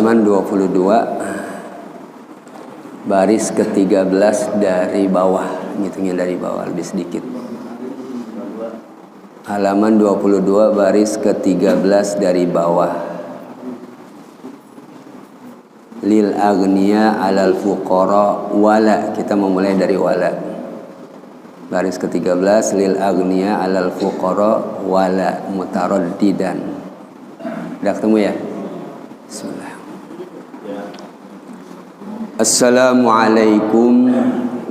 halaman 22 baris ke-13 dari bawah, ngitungnya dari bawah lebih sedikit. Halaman 22 baris ke-13 dari bawah. Lil agniya alal fuqara wala, kita memulai dari wala. Baris ke-13, lil agniya alal fuqara wala mutaraddidan. Udah ketemu ya? Bismillah. Assalamualaikum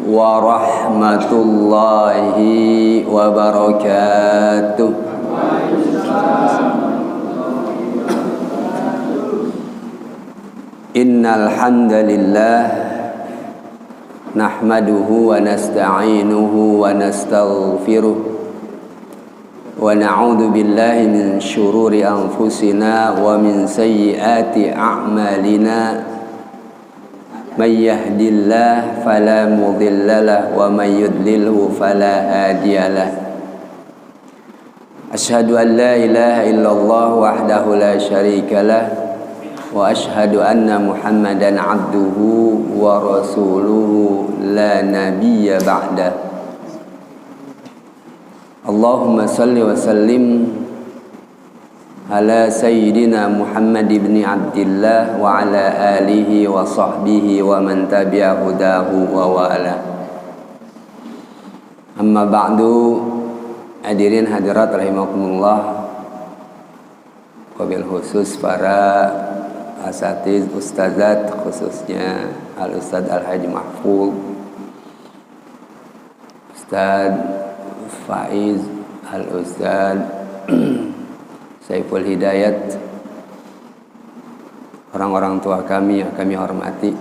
warahmatullahi wabarakatuh. Innal hamdalillah nahmaduhu wa nasta'inuhu wa nastaghfiruh wa na'udzu billahi min syururi anfusina wa min sayyiati a'malina. May yahdihillahu fala mudhillalah wa may yudlilhu fala hadiyalah. Asyhadu an la ilaha illallah wahdahu la syarikalah wa asyhadu anna Muhammadan abduhu wa rasuluhu la nabiyya ba'dah. Allahumma salli wa sallim ala sayyidina Muhammad ibn Abdillah wa ala alihi wa sahbihi wa man tabi'a hudahu wa wala. Amma ba'du, hadirin hadirat rahimakumullah, wabil khusus para asatiz ustazat, khususnya Al-Ustaz Al-Haji Mahfuz, Ustaz Faiz, Al-Ustaz Saiful Hidayat, orang-orang tua kami yang kami hormati.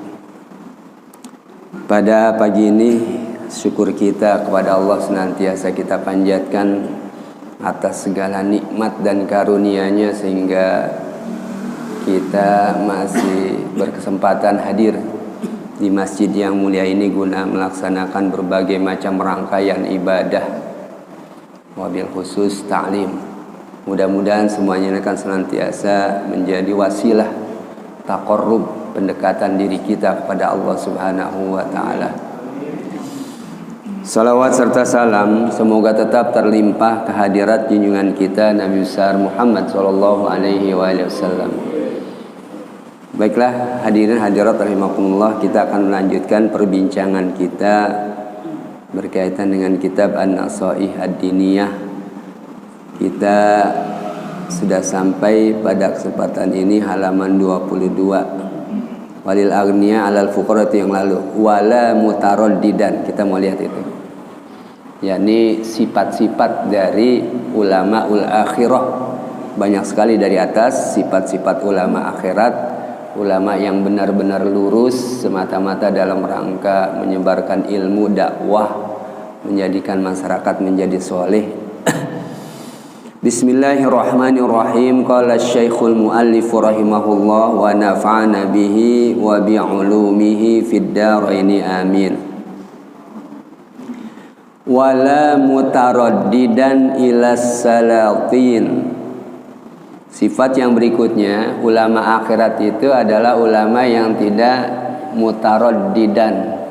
Pada pagi ini syukur kita kepada Allah senantiasa kita panjatkan atas segala nikmat dan karunia-Nya sehingga kita masih berkesempatan hadir di masjid yang mulia ini guna melaksanakan berbagai macam rangkaian ibadah, wabil khusus ta'lim. Mudah-mudahan semuanya akan senantiasa menjadi wasilah taqarrub, pendekatan diri kita kepada Allah Subhanahu wa taala. Salawat serta salam semoga tetap terlimpah kehadirat junjungan kita Nabi besar Muhammad sallallahu alaihi wasallam. Baiklah hadirin hadirat rahimakumullah, kita akan melanjutkan perbincangan kita berkaitan dengan kitab An-Nasaih Ad-Diniyah. Kita sudah sampai pada kesempatan ini halaman 22. Walil agniya alal fuqara itu yang lalu. Wala mutaraddidan, kita mau lihat itu. Yakni sifat-sifat dari ulama ul akhirah. Banyak sekali dari atas sifat-sifat ulama akhirat, ulama yang benar-benar lurus semata-mata dalam rangka menyebarkan ilmu dakwah, menjadikan masyarakat menjadi soleh. Bismillahirrahmanirrahim. Qala Syekhul Muallif rahimahullah wa nafa'ana bihi wa bi'ulumihi fid dharaini amin. Wala mutaraddidan ilas salatin. Sifat yang berikutnya, ulama akhirat itu adalah ulama yang tidak mutaraddidan,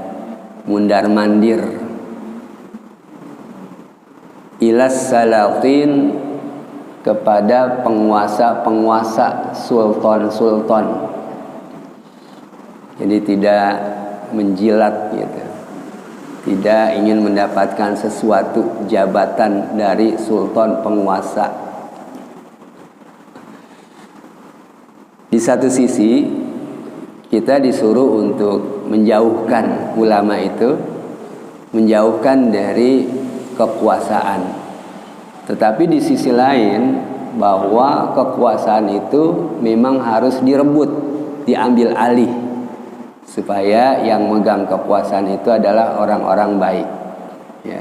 mundar-mandir, ilas salatin, kepada penguasa-penguasa, sultan-sultan. Jadi tidak menjilat gitu. Tidak ingin mendapatkan sesuatu jabatan dari sultan penguasa. Di satu sisi kita disuruh untuk menjauhkan ulama itu, menjauhkan dari kekuasaan. Tetapi di sisi lain bahwa kekuasaan itu memang harus direbut, diambil alih, supaya yang megang kekuasaan itu adalah orang-orang baik. Ya.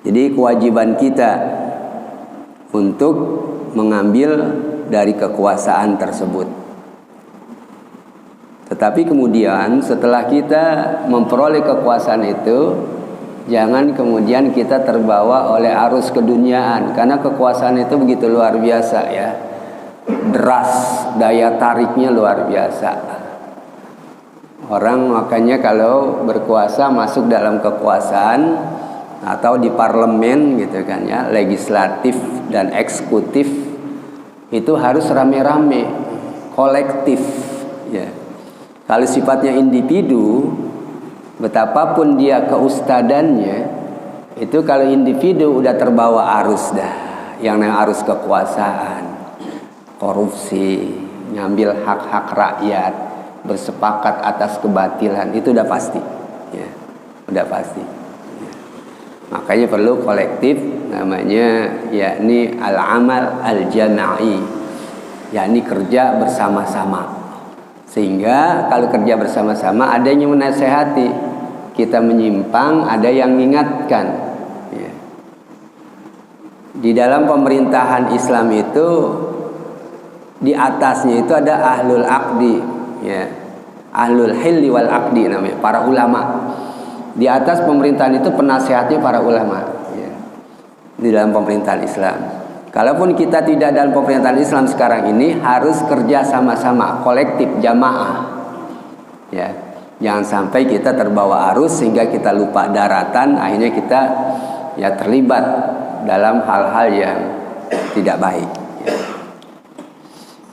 Jadi kewajiban kita untuk mengambil dari kekuasaan tersebut. Tetapi kemudian setelah kita memperoleh kekuasaan itu, jangan kemudian kita terbawa oleh arus keduniaan, karena kekuasaan itu begitu luar biasa ya. deras, daya tariknya luar biasa. Orang makanya kalau berkuasa masuk dalam kekuasaan atau di parlemen gitu kan ya, legislatif dan eksekutif, itu harus rame-rame, kolektif ya. Kalau sifatnya individu, betapapun dia keustadannya, itu kalau individu udah terbawa arus dah, yang namanya arus kekuasaan, korupsi, ngambil hak-hak rakyat, bersepakat atas kebatilan, itu udah pasti ya, udah pasti ya. Makanya perlu kolektif, namanya yakni al-amal al-jama'i, yakni kerja bersama-sama. Sehingga kalau kerja bersama-sama ada yang menasehati, kita menyimpang ada yang mengingatkan ya. Di dalam pemerintahan Islam itu di atasnya itu ada ahlul aqdi ya, ahlul hilli wal aqdi namanya, para ulama. Di atas pemerintahan itu penasehatnya para ulama ya, di dalam pemerintahan Islam. Kalaupun kita tidak dalam pemerintahan Islam sekarang ini, harus kerja sama-sama, kolektif, jamaah ya. Jangan sampai kita terbawa arus sehingga kita lupa daratan, akhirnya kita ya terlibat dalam hal-hal yang tidak baik ya.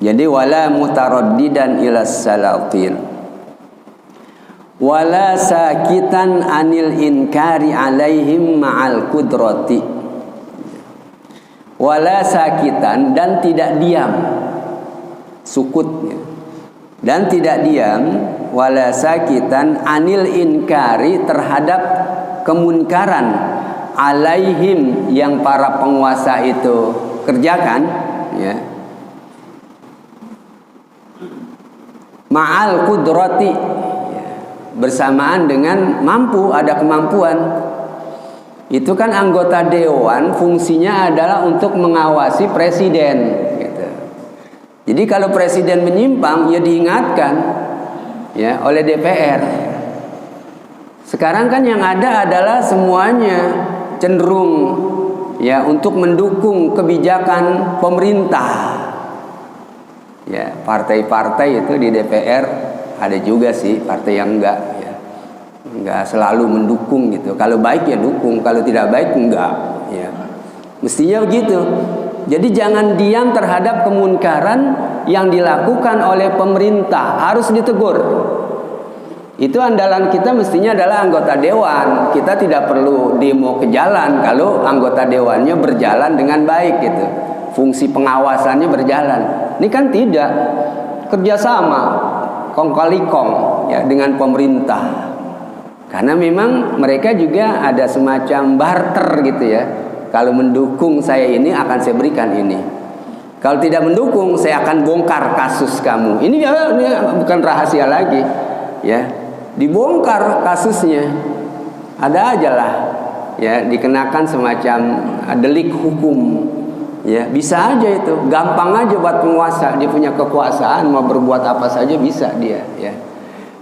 Jadi wala mutaraddidan ila salatin wala sakitan anil inkari alaihim ma'al kudrati. Wala sakitan, dan tidak diam, sukut ya. Dan tidak diam, wala sakitan anil inkari, terhadap kemunkaran, alaihim, yang para penguasa itu kerjakan ya, ma'al kudrati ya, bersamaan dengan mampu, ada kemampuan. Itu kan anggota dewan fungsinya adalah untuk mengawasi presiden gitu. Jadi kalau presiden menyimpang ya diingatkan ya oleh DPR. Sekarang kan yang ada adalah semuanya cenderung ya untuk mendukung kebijakan pemerintah. Ya, partai-partai itu di DPR ada juga sih partai yang enggak. Enggak selalu mendukung gitu. Kalau baik ya dukung, kalau tidak baik enggak ya. Mestinya begitu. Jadi jangan diam terhadap kemunkaran yang dilakukan oleh pemerintah, harus ditegur. Itu andalan kita mestinya adalah anggota dewan. Kita tidak perlu demo ke jalan kalau anggota dewannya berjalan dengan baik gitu. Fungsi pengawasannya berjalan. Ini kan tidak, kerjasama kong kali kong ya dengan pemerintah. Karena memang mereka juga ada semacam barter gitu ya. Kalau mendukung saya ini akan saya berikan ini. Kalau tidak mendukung saya akan bongkar kasus kamu. Ini bukan rahasia lagi ya. Dibongkar kasusnya. Ada aja lah ya, dikenakan semacam delik hukum. Ya, bisa aja itu. Gampang aja buat penguasa, dia punya kekuasaan, mau berbuat apa saja bisa dia ya.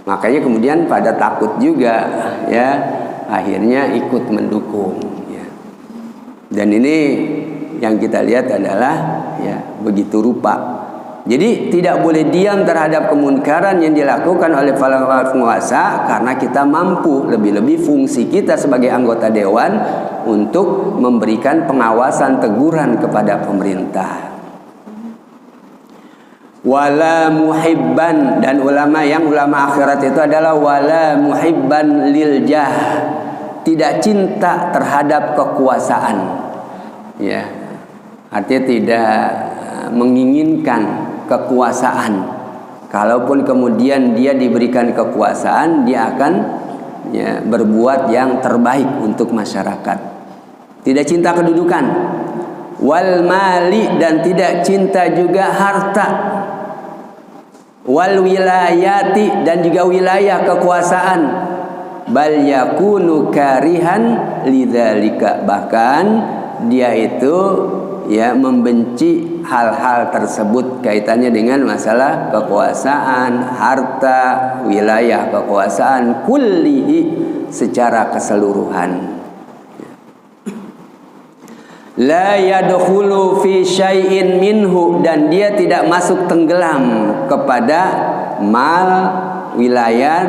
Makanya kemudian pada takut juga ya, akhirnya ikut mendukung ya. Dan ini yang kita lihat adalah ya begitu rupa. Jadi tidak boleh diam terhadap kemunkaran yang dilakukan oleh para penguasa, karena kita mampu, lebih-lebih fungsi kita sebagai anggota dewan untuk memberikan pengawasan, teguran kepada pemerintah. Wala muhibban, dan ulama akhirat itu adalah wala muhibban lil jah, tidak cinta terhadap kekuasaan ya, artinya tidak menginginkan kekuasaan. Kalaupun kemudian dia diberikan kekuasaan, dia akan ya berbuat yang terbaik untuk masyarakat. Tidak cinta kedudukan. Wal mali, dan tidak cinta juga harta. Wal wilayati, dan juga wilayah kekuasaan. Bal yakunu karihan lidzalika, bahkan dia itu ya membenci hal-hal tersebut kaitannya dengan masalah kekuasaan, harta, wilayah kekuasaan, kullihi, secara keseluruhan. La yadkhulu fi syai'in minhu, dan dia tidak masuk tenggelam kepada mal, wilayat,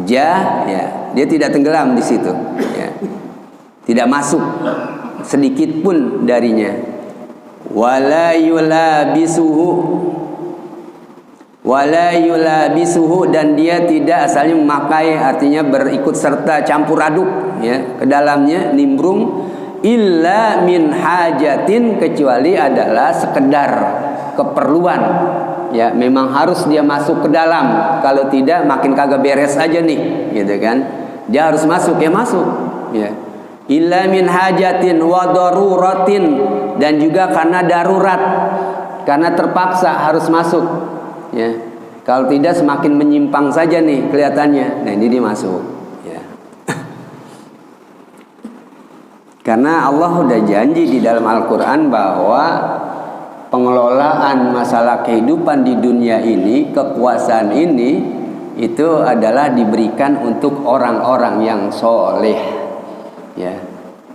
jah, ya. Dia tidak tenggelam di situ, ya. Tidak masuk sedikit pun darinya. Wala yulabisuhu, dan dia tidak, asalnya memakai artinya berikut serta, campur aduk, ya, ke dalamnya, nimbrung, illa min hajatin, kecuali adalah sekedar keperluan, ya, memang harus dia masuk ke dalam, kalau tidak makin kagak beres aja nih, gitu kan. Dia harus masuk, ya masuk, ya. Illa min hajatin wa daruratin, dan juga karena darurat, karena terpaksa harus masuk, ya. Kalau tidak semakin menyimpang saja nih kelihatannya. Nah, ini dia masuk, ya. Karena Allah udah janji di dalam Al-Quran bahwa pengelolaan masalah kehidupan di dunia ini, kekuasaan ini, itu adalah diberikan untuk orang-orang yang soleh, ya,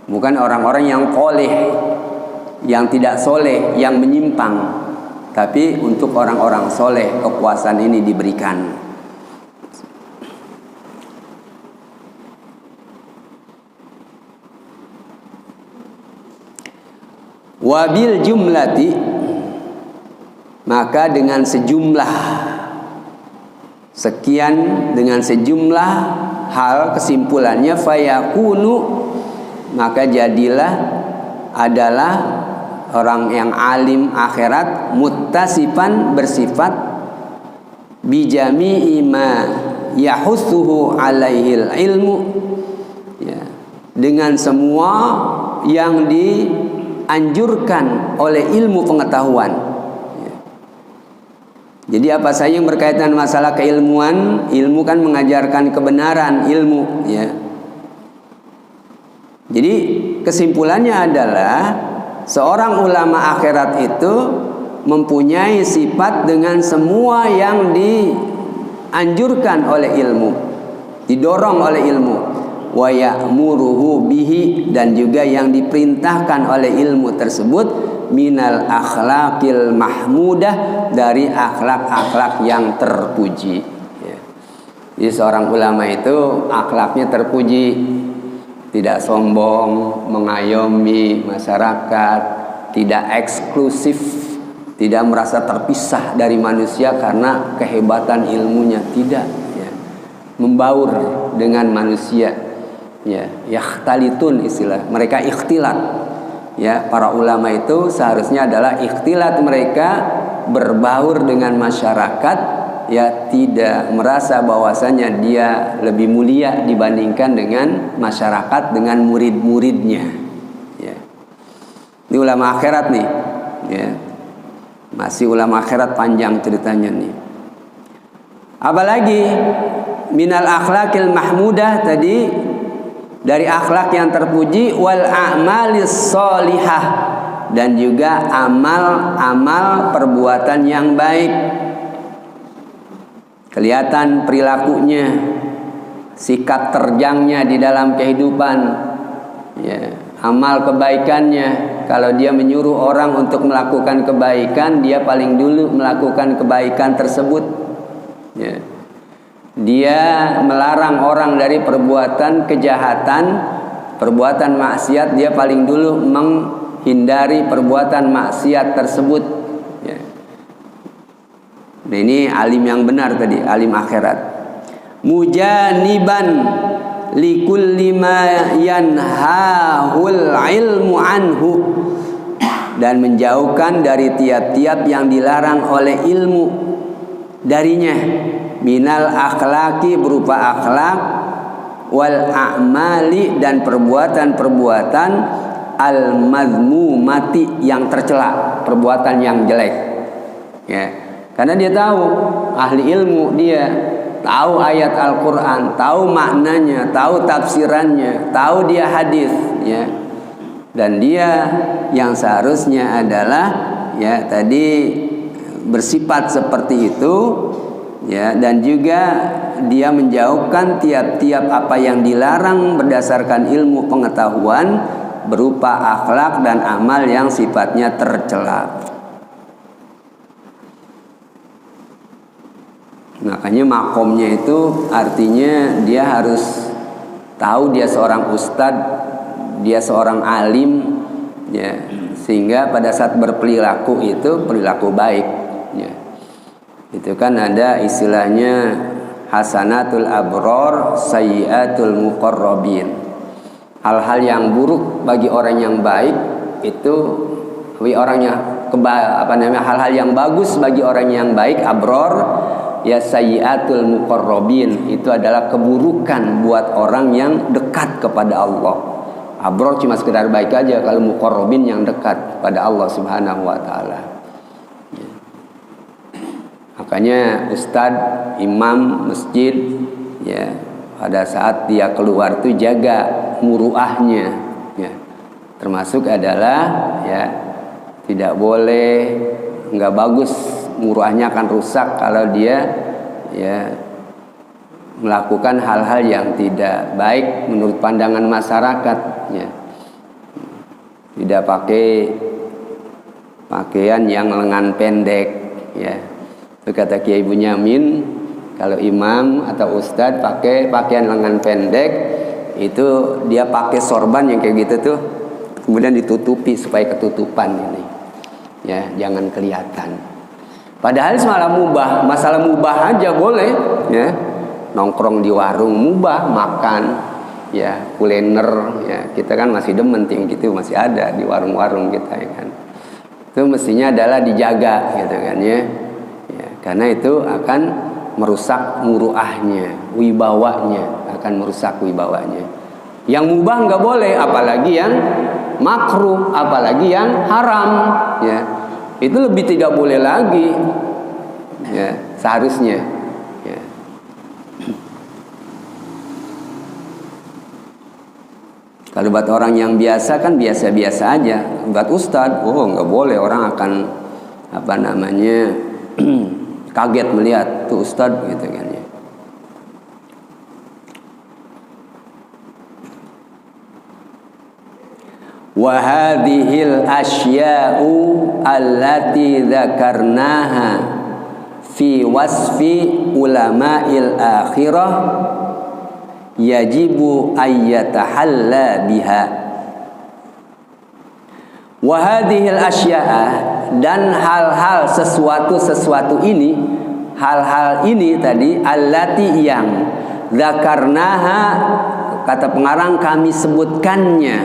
bukan orang-orang yang koleh, yang tidak soleh, yang menyimpang, tapi untuk orang-orang soleh kekuasaan ini diberikan. Wabil jumlati, maka dengan sejumlah sekian, dengan sejumlah hal, kesimpulannya fayakunu, maka jadilah adalah orang yang alim akhirat, muttasifan, bersifat bijami'i ma yahussuhu alaihil ilmu, ya, dengan semua yang dianjurkan oleh ilmu pengetahuan, ya. Jadi apa saja yang berkaitan masalah keilmuan, ilmu kan mengajarkan kebenaran ilmu, ya. Jadi kesimpulannya adalah seorang ulama akhirat itu mempunyai sifat dengan semua yang dianjurkan oleh ilmu, didorong oleh ilmu, wa ya'muruhu bihi, dan juga yang diperintahkan oleh ilmu tersebut, minal akhlaqil mahmudah, dari akhlak-akhlak yang terpuji, ya. Jadi seorang ulama itu akhlaknya terpuji, tidak sombong, mengayomi masyarakat, tidak eksklusif, tidak merasa terpisah dari manusia karena kehebatan ilmunya, tidak, ya. Membaur dengan manusia, ya, yakhtalitun istilah mereka, ikhtilat, ya. Para ulama itu seharusnya adalah ikhtilat, mereka berbaur dengan masyarakat, ya, tidak merasa bahwasanya dia lebih mulia dibandingkan dengan masyarakat, dengan murid-muridnya, ya. Ini ulama akhirat nih, ya. Masih ulama akhirat, panjang ceritanya nih. Apalagi minal akhlaqil mahmudah, tadi dari akhlak yang terpuji, wal a'malis sholihah, dan juga amal-amal perbuatan yang baik. Kelihatan perilakunya, sikap terjangnya di dalam kehidupan, ya, amal kebaikannya. Kalau dia menyuruh orang untuk melakukan kebaikan, dia paling dulu melakukan kebaikan tersebut, ya. Dia melarang orang dari perbuatan kejahatan, perbuatan maksiat, dia paling dulu menghindari perbuatan maksiat tersebut, ya. Nah, ini alim yang benar tadi, alim akhirat. Mujaniban likulli ma yanhahul ilmu anhu, dan menjauhkan dari tiap-tiap yang dilarang oleh ilmu darinya, minal akhlaki, berupa akhlak, wal a'mali, dan perbuatan-perbuatan al mazmumati, yang tercela, perbuatan yang jelek, ya. Karena dia tahu, ahli ilmu, dia tahu ayat Al-Quran, tahu maknanya, tahu tafsirannya, tahu dia hadis, ya. Dan dia yang seharusnya adalah, ya, tadi bersifat seperti itu, ya. Dan juga dia menjauhkan tiap-tiap apa yang dilarang berdasarkan ilmu pengetahuan, berupa akhlak dan amal yang sifatnya tercela. Makanya makomnya itu artinya dia harus tahu dia seorang ustadz, dia seorang alim, ya, sehingga pada saat berperilaku itu perilaku baik, ya. Itu kan ada istilahnya hasanatul abror sayyiatul muqarrabin. Hal-hal yang buruk bagi orang yang baik itu hal-hal yang bagus bagi orang yang baik abror, ya sayyiatul muqarrabin, itu adalah keburukan buat orang yang dekat kepada Allah. Abror cuma sekedar baik aja, kalau muqarrabin yang dekat pada Allah Subhanahu wa taala. Makanya ustadz, imam masjid, ya, pada saat dia keluar tuh jaga muruahnya, ya. Termasuk adalah, ya, tidak boleh, nggak bagus, muruahnya akan rusak kalau dia, ya, melakukan hal-hal yang tidak baik menurut pandangan masyarakat, ya. Tidak pakai pakaian yang lengan pendek, ya. Itu kata Kiai Bunyamin, kalau imam atau ustadz pakai pakaian lengan pendek, itu dia pakai sorban yang kayak gitu tuh, kemudian ditutupi supaya ketutupan ini, ya, jangan kelihatan. Padahal masalah mubah aja boleh, ya, nongkrong di warung mubah, makan, ya, kuliner, ya, kita kan masih demen yang gitu, masih ada di warung-warung kita, ya kan. Itu mestinya adalah dijaga, gitu kan, ya. Karena itu akan merusak muruahnya, wibawanya, akan merusak wibawanya. Yang mubah nggak boleh, apalagi yang makruh, apalagi yang haram, ya. Itu lebih tidak boleh lagi, ya, seharusnya, ya. Kalau buat orang yang biasa kan biasa-biasa aja. Buat ustadz, nggak boleh, orang akan kaget melihat tuh ustadz, gitu kan, ya. Wa hadhil asya'u allati dzakarnaha fi wasfi ulama'il akhirah yajibu ayyatahalla biha. Wa hadhil asya'a, dan hal-hal sesuatu ini, hal-hal ini tadi, allati yang dzakarnaha, kata pengarang kami sebutkannya,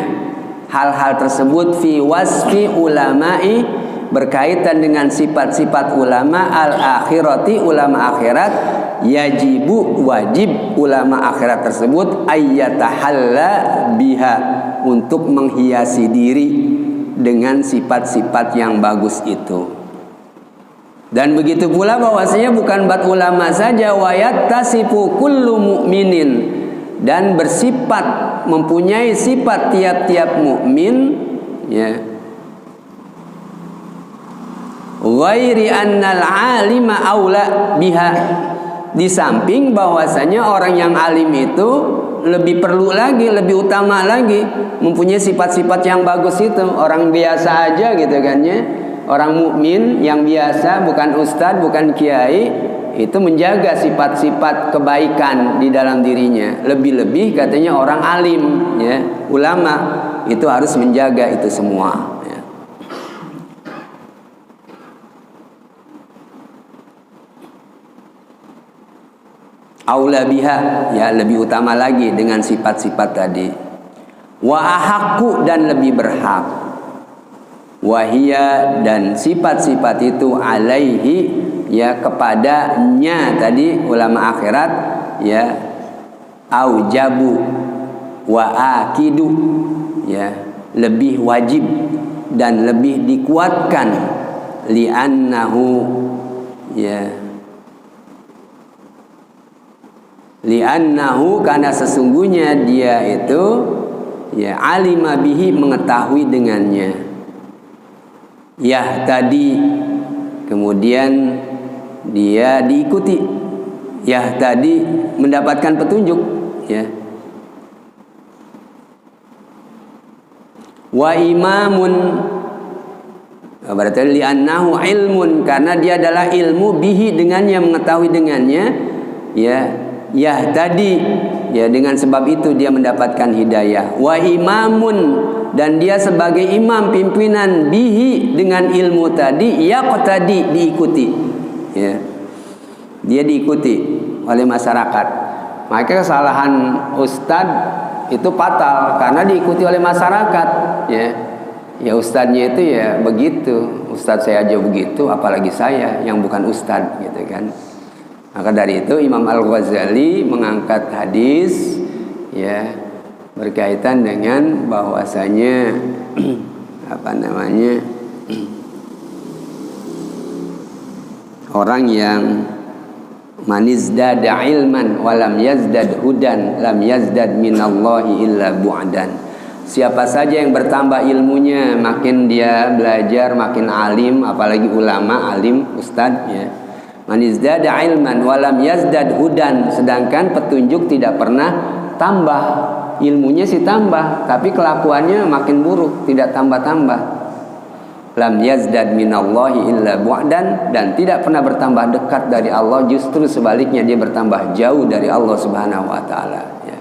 hal-hal tersebut fi wasfi ulama'i, berkaitan dengan sifat-sifat ulama al-akhirati, ulama akhirat, yajibu, wajib ulama akhirat tersebut ayyatahalla biha, untuk menghiasi diri dengan sifat-sifat yang bagus itu. Dan begitu pula bahwasanya bukan buat ulama saja, wa yattasifu kullu mu'minin, dan bersifat, mempunyai sifat tiap-tiap mukmin, ya, ghairi annal alima aula biha, di samping bahwasanya orang yang alim itu lebih perlu lagi, lebih utama lagi mempunyai sifat-sifat yang bagus itu. Orang biasa aja, gitu kan, ya, orang mukmin yang biasa, bukan ustadz, bukan kiai, itu menjaga sifat-sifat kebaikan di dalam dirinya. Lebih-lebih katanya orang alim, ya, ulama, itu harus menjaga itu semua, ya. Aula biha, ya, lebih utama lagi dengan sifat-sifat tadi. Wa ahaqqu, dan lebih berhak. Wahia, dan sifat-sifat itu alaihi, ya, kepadanya tadi ulama akhirat, ya, aujabu wa akidu, ya, lebih wajib dan lebih dikuatkan, li'annahu, ya, li'annahu, karena sesungguhnya dia itu, ya, alima bihi, mengetahui dengannya, ya, tadi kemudian dia diikuti, ya, tadi mendapatkan petunjuk, ya. Wa imamun, berarti li'annahu ilmun, karena dia adalah ilmu, bihi dengannya, mengetahui dengannya, ya, yahtadi, ya, dengan sebab itu dia mendapatkan hidayah. Wa imamun, dan dia sebagai imam, pimpinan, bihi, dengan ilmu tadi, yaqtadi, diikuti, ya, dia diikuti oleh masyarakat. Maka kesalahan ustadz itu fatal karena diikuti oleh masyarakat, ya. Ya ustadznya itu ya begitu, ustadz saya aja begitu, apalagi saya yang bukan ustadz, gitu kan. Maka dari itu Imam Al-Ghazali mengangkat hadis, ya, berkaitan dengan bahwasanya apa namanya, orang yang manizdada ilman walam yazdad hudan lam yazdad minallahi illa bu'dan. Siapa saja yang bertambah ilmunya, makin dia belajar, makin alim, apalagi ulama, alim, ustadz, ya. Manizdada ilman walam yazdad hudan, sedangkan petunjuk tidak pernah tambah. Ilmunya sih tambah, tapi kelakuannya makin buruk, tidak tambah-tambah. Lam yazdad minallahi illa bu'dan, dan tidak pernah bertambah dekat dari Allah, justru sebaliknya dia bertambah jauh dari Allah Subhanahu wa taala, ya.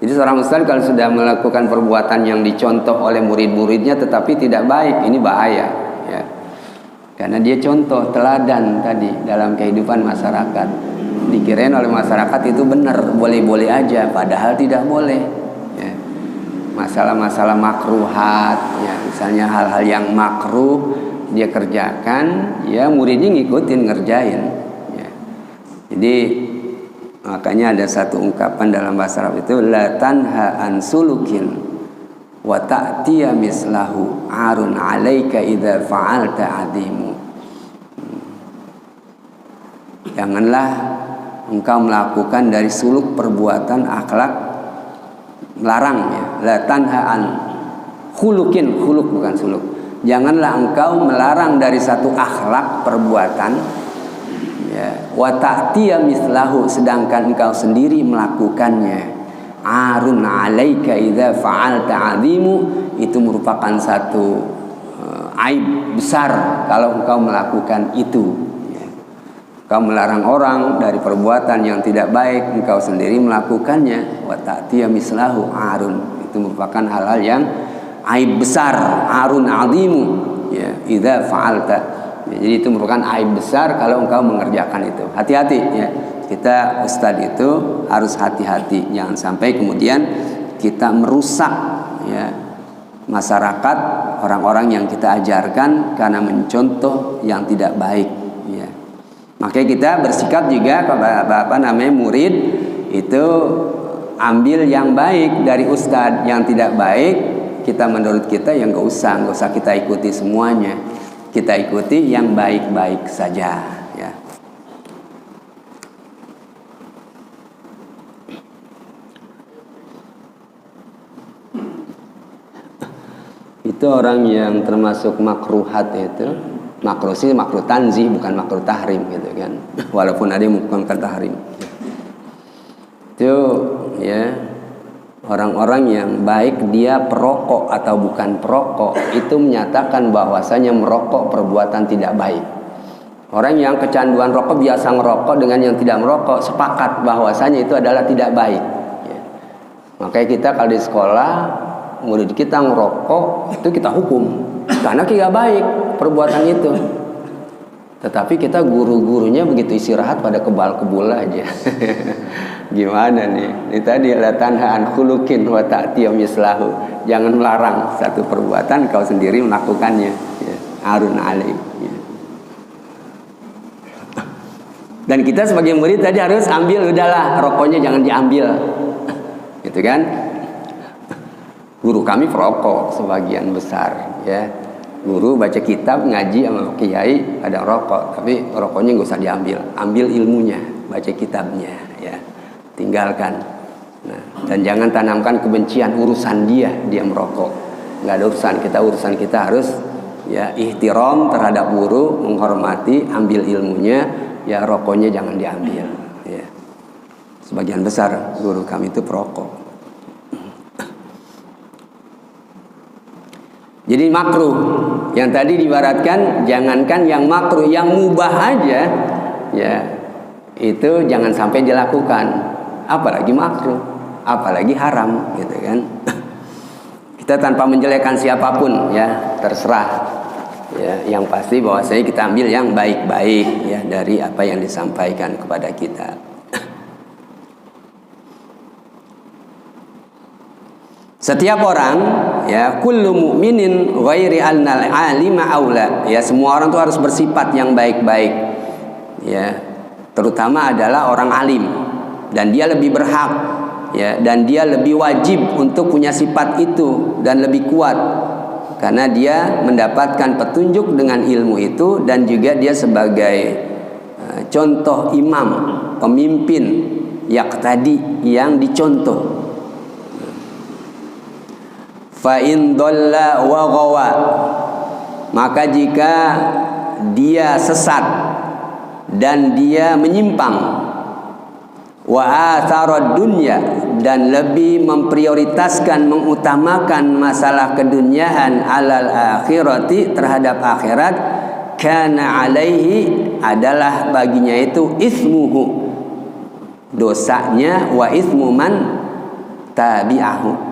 Jadi seorang ustaz kalau sudah melakukan perbuatan yang dicontoh oleh murid-muridnya tetapi tidak baik, ini bahaya, ya. Karena dia contoh, teladan tadi dalam kehidupan masyarakat. Dikirain oleh masyarakat itu benar, boleh-boleh aja, padahal tidak boleh, ya. Masalah-masalah makruhat, ya, misalnya hal-hal yang makruh dia kerjakan, ya, muridnya ngikutin, ngerjain, ya. Jadi makanya ada satu ungkapan dalam bahasa Arab itu, la tanha an sulukin wa ta'tiya mislahu arun 'alaika idza fa'alta 'azimu. Janganlah engkau melakukan dari suluk perbuatan akhlak, melarang, ya. La tanhaan khulukin, khuluk bukan suluk. Janganlah engkau melarang dari satu akhlak perbuatan, ya, wa ta'tiya mislahu, sedangkan engkau sendiri melakukannya. Arun 'alaika idza fa'alta 'azimu, itu merupakan satu aib besar kalau engkau melakukan itu, ya. Engkau melarang orang dari perbuatan yang tidak baik, engkau sendiri melakukannya. Wa ta'tiya mislahu arun, itu merupakan hal-hal yang aib besar, arun 'azimu, ya, idza fa'alta. Ya, jadi itu merupakan aib besar kalau engkau mengerjakan itu. Hati-hati, ya. Kita ustadz itu harus hati-hati, jangan sampai kemudian kita merusak, ya, masyarakat, orang-orang yang kita ajarkan karena mencontoh yang tidak baik, ya. Makanya kita bersikap juga apa namanya, murid itu ambil yang baik dari ustadz, yang tidak baik kita menurut kita yang nggak usah kita ikuti semuanya, kita ikuti yang baik-baik saja, ya. Itu orang yang termasuk makruhat itu, makruh sih makruh tanzih, bukan makruh tahrim, gitu kan. Walaupun ada yang menghukumkan tahrim. Itu, ya, orang-orang yang baik dia perokok atau bukan perokok, itu menyatakan bahwasanya merokok perbuatan tidak baik. Orang yang kecanduan rokok, biasa ngerokok dengan yang tidak merokok, sepakat bahwasanya itu adalah tidak baik, ya. Makanya kita kalau di sekolah murid kita ngerokok, itu kita hukum karena tidak baik perbuatan itu. Tetapi kita guru-gurunya begitu istirahat pada kebal-kebul aja. Gimana nih? Ini tadi la tanhaan khulukin wa ta'tiya mislahu. Jangan melarang satu perbuatan kau sendiri melakukannya, ya. Arun alaik, ya. Dan kita sebagai murid tadi harus ambil, udahlah rokoknya jangan diambil, gitu kan? Guru kami perokok sebagian besar, ya. Guru baca kitab, ngaji sama kiai, ada rokok, tapi rokoknya nggak usah diambil, ambil ilmunya, baca kitabnya, ya, tinggalkan. Nah, dan jangan tanamkan kebencian, urusan dia merokok, nggak ada urusan kita harus, ya, ihtiram terhadap guru, menghormati, ambil ilmunya, ya, rokoknya jangan diambil, ya. Sebagian besar guru kami itu perokok. Jadi makruh. Yang tadi diibaratkan jangankan yang makruh, yang mubah aja ya itu jangan sampai dilakukan, apalagi makruh, apalagi haram gitu kan. Kita tanpa menjelekkan siapapun ya, terserah ya, yang pasti bahwasanya kita ambil yang baik-baik ya dari apa yang disampaikan kepada kita. Setiap orang ya, kullu mu'minin ghairi annal alima aula, ya semua orang itu harus bersifat yang baik-baik ya, terutama adalah orang alim, dan dia lebih berhak ya, dan dia lebih wajib untuk punya sifat itu dan lebih kuat karena dia mendapatkan petunjuk dengan ilmu itu, dan juga dia sebagai contoh imam, pemimpin yaqtadi, yang dicontoh. Fa in dhalla wa ghawa, maka jika dia sesat dan dia menyimpang, wa athara dunya, dan lebih memprioritaskan, mengutamakan masalah keduniaan alal akhirati, terhadap akhirat, kana alaihi, adalah baginya itu ismuhu, dosanya, wa ismu man tabi'ahu,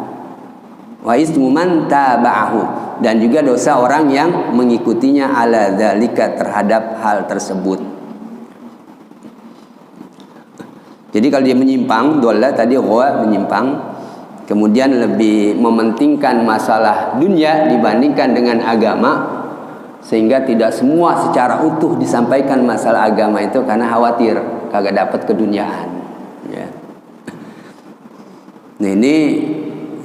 wa ismu man taba'ahu, dan juga dosa orang yang mengikutinya ala dzalika, terhadap hal tersebut. Jadi kalau dia menyimpang, dolla tadi ghawa, menyimpang, kemudian lebih mementingkan masalah dunia dibandingkan dengan agama, sehingga tidak semua secara utuh disampaikan masalah agama itu karena khawatir kagak dapat keduniaan ya. Nah ini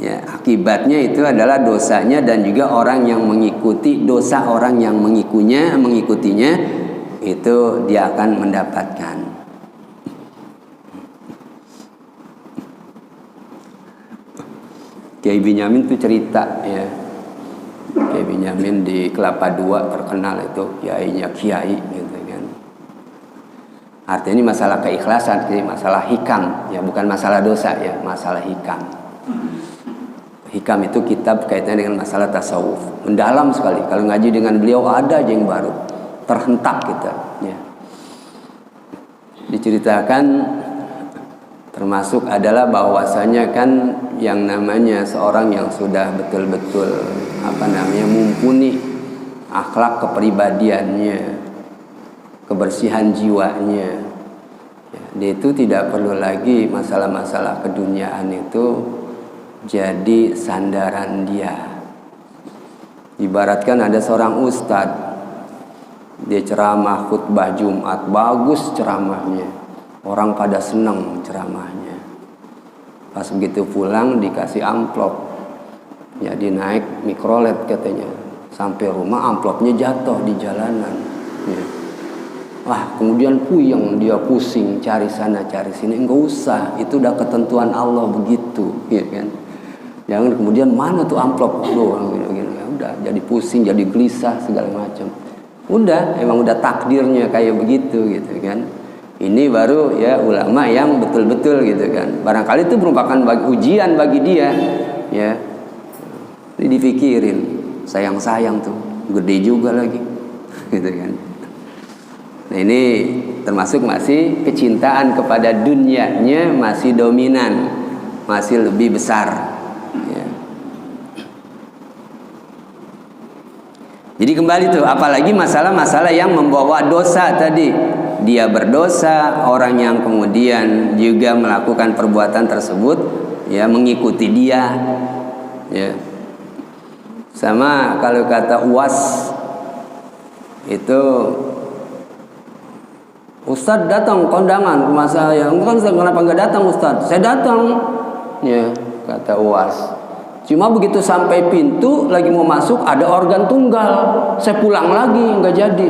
ya, akibatnya itu adalah dosanya, dan juga orang yang mengikuti, dosa orang yang mengikutinya itu dia akan mendapatkan. Kiai Binyamin itu cerita ya, Kiai Binyamin di Kelapa II terkenal itu, kiainya kiai gitu kan. Artinya ini masalah keikhlasan, masalah hikam ya, bukan masalah dosa ya, masalah hikam. Hikam itu kitab kaitannya dengan masalah tasawuf, mendalam sekali. Kalau ngaji dengan beliau ada aja yang baru, terhentak kita ya. Diceritakan termasuk adalah bahwasanya kan yang namanya seorang yang sudah betul-betul mumpuni akhlak kepribadiannya, kebersihan jiwanya ya, dia itu tidak perlu lagi masalah-masalah keduniaan itu jadi sandaran dia. Ibaratkan ada seorang ustadz, dia ceramah khutbah Jumat, bagus ceramahnya, orang pada senang ceramahnya. Pas begitu pulang dikasih amplop, ya dinaik mikrolet katanya, sampai rumah amplopnya jatuh di jalanan ya. Wah, kemudian puyeng, dia pusing cari sana cari sini. Enggak usah, itu udah ketentuan Allah begitu ya kan. Jangan kemudian mana tuh amplop doang gitu. Ya udah jadi pusing, jadi gelisah segala macam. Udah, emang udah takdirnya kayak begitu gitu kan. Ini baru ya ulama yang betul-betul gitu kan. Barangkali itu merupakan ujian bagi dia ya. Ini dipikirin, sayang-sayang tuh, gede juga lagi gitu kan. Nah ini termasuk masih kecintaan kepada dunianya masih dominan, masih lebih besar ya. Jadi kembali tuh, apalagi masalah-masalah yang membawa dosa tadi. Dia berdosa, orang yang kemudian juga melakukan perbuatan tersebut ya mengikuti dia ya. Sama kalau kata UAS itu, Ustadz datang kondangan rumah saya. Kenapa nggak datang Ustadz? Saya datang ya, kata UAS. Cuma begitu sampai pintu lagi mau masuk ada organ tunggal, saya pulang lagi, nggak jadi.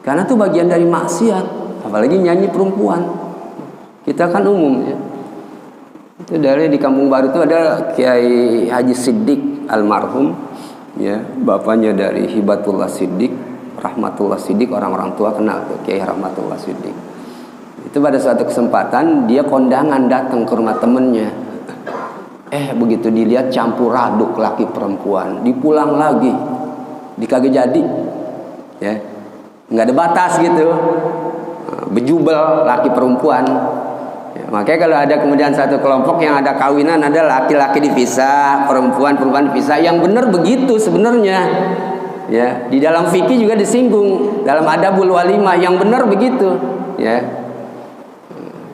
Karena itu bagian dari maksiat, apalagi nyanyi perempuan. Kita kan umum ya. Itu dari di Kampung Baru itu ada Kiai Haji Siddiq almarhum ya, bapaknya dari Hibatullah Siddiq, Rahmatullah Siddiq, orang-orang tua kenal tuh Kiai Rahmatullah Siddiq. Itu pada suatu kesempatan dia kondangan datang ke rumah temennya. begitu dilihat campur aduk laki perempuan, dipulang lagi, dikagak jadi, ya, nggak ada batas gitu, bejubel laki perempuan. Ya, makanya kalau ada kemudian satu kelompok yang ada kawinan, ada laki-laki dipisah, perempuan dipisah, yang benar begitu sebenarnya. Ya, di dalam fikih juga disinggung dalam adabul walimah, yang benar begitu, ya.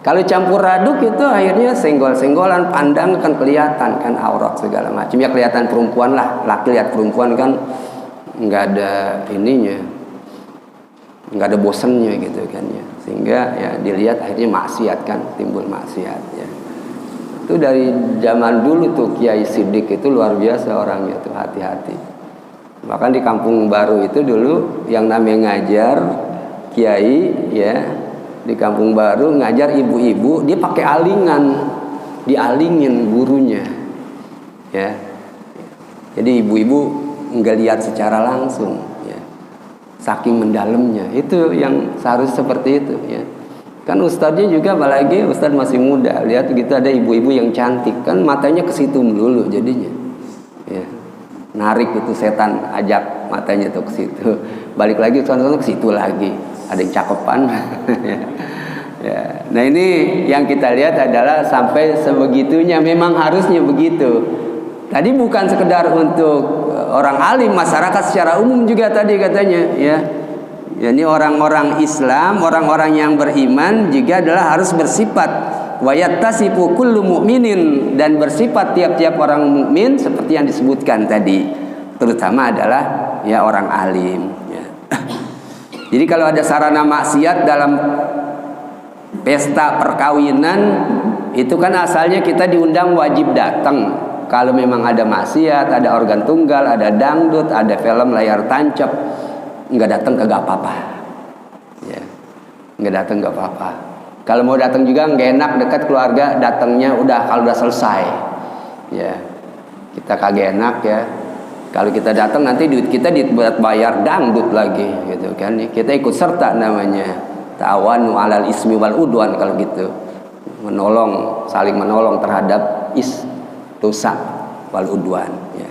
Kalau campur aduk itu akhirnya senggol-senggolan, pandang kan kelihatan kan aurat segala macam. Ya kelihatan perempuan lah, laki lihat perempuan kan nggak ada ininya, nggak ada bosennya gitu kan ya. Sehingga ya dilihat akhirnya maksiat kan, timbul maksiat ya. Itu dari zaman dulu tuh Kiai Sidik itu luar biasa orangnya tuh, hati-hati. Bahkan di Kampung Baru itu dulu yang namanya ngajar kiai ya, di Kampung Baru ngajar ibu-ibu, dia pakai alingan, dialingin gurunya ya. Jadi ibu-ibu nggak lihat secara langsung ya, saking mendalamnya. Itu yang seharusnya seperti itu ya. Kan ustadznya juga, apalagi ustadz masih muda, lihat gitu ada ibu-ibu yang cantik kan matanya ke situ melulu jadinya ya. Narik itu setan, ajak matanya tuh ke situ, balik lagi ke situ lagi, ada yang cakepan. Ya. Nah ini yang kita lihat adalah sampai sebegitunya, memang harusnya begitu. Tadi bukan sekedar untuk orang alim, masyarakat secara umum juga tadi katanya ya. Ini orang-orang Islam, orang-orang yang beriman juga adalah harus bersifat wa yattasifu kullu mu'minin, dan bersifat tiap-tiap orang mukmin seperti yang disebutkan tadi, terutama adalah ya orang alim ya. Jadi kalau ada sarana maksiat dalam pesta perkawinan itu kan asalnya kita diundang wajib datang. Kalau memang ada maksiat, ada organ tunggal, ada dangdut, ada film layar tancap, nggak datang kagak apa-apa ya, nggak datang nggak apa-apa. Kalau mau datang juga nggak enak dekat keluarga, datangnya udah kalau udah selesai ya, kita kagak enak ya. Kalau kita datang nanti duit kita dibuat bayar dangdut lagi gitu kan, kita ikut serta namanya ta'awanu 'alal ismi wal udwan. Kalau gitu menolong, saling menolong terhadap dosa wal udwan ya.